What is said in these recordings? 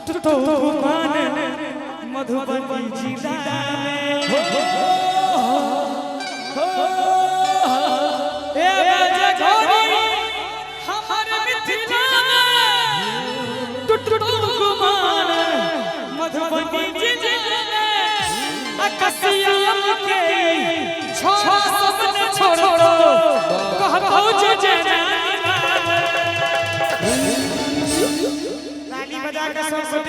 तो मधुबनी जिला मधुबनी जिला छोड़ो ताली बजा के सब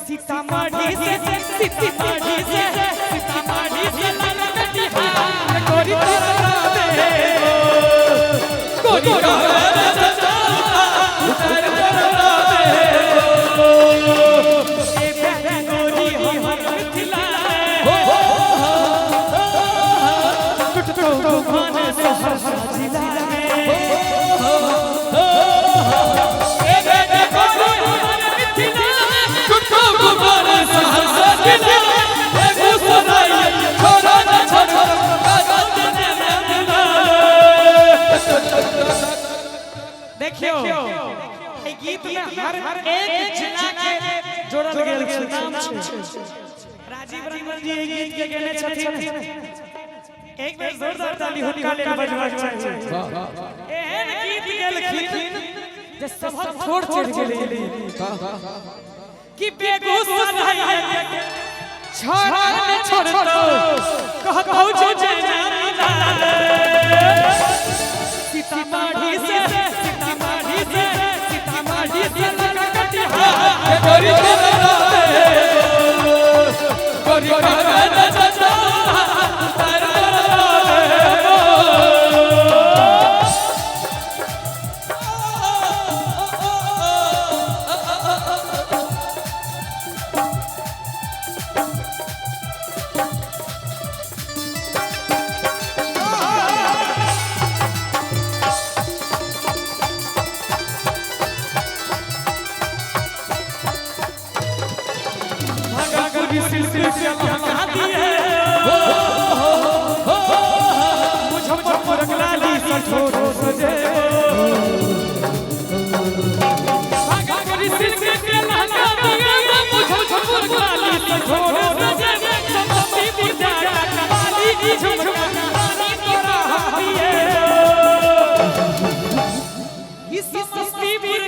सीतामढ़ी से गोरी देखियो ए गीत में हर एक जिला के जोड़ल गेल छै नाम छै। राजीव रंजन जी ए गीत के गाने छथिन। एक बेर जोरदार ताली हुनका लेल बजबाक चाही। एहन गीत गेलखिन जे सब छोड़ गेलै कि बेगूसराय छोड़ दो कहू जे सीतामढ़ी से गोरी मुजफ्फर लाली छोड़ो सजे मुजफ्फर लाली छोड़ो सजे समस्तीपुर वाली इस समस्तीपुर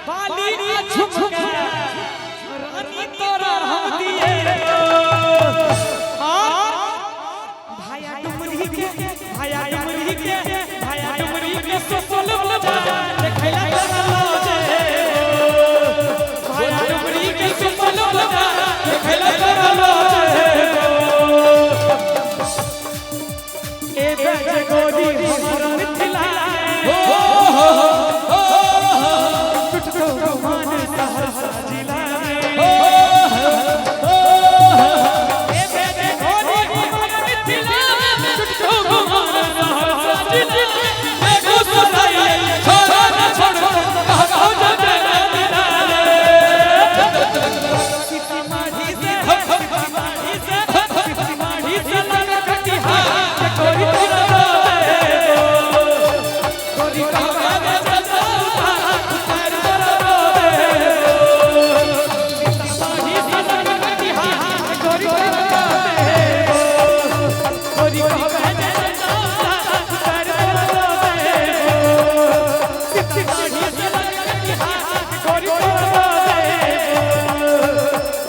वाली रानी तोरा हम दिए भाया डुमरी के सोसल बजा देखैला चलो जे भाया डुमरी के सोसल बजा देखैला चलो जे ए बेज गोदी हमर मिथिला टुटो मान सहरसा जिला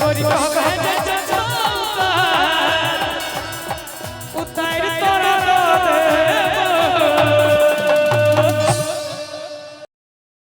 गोरी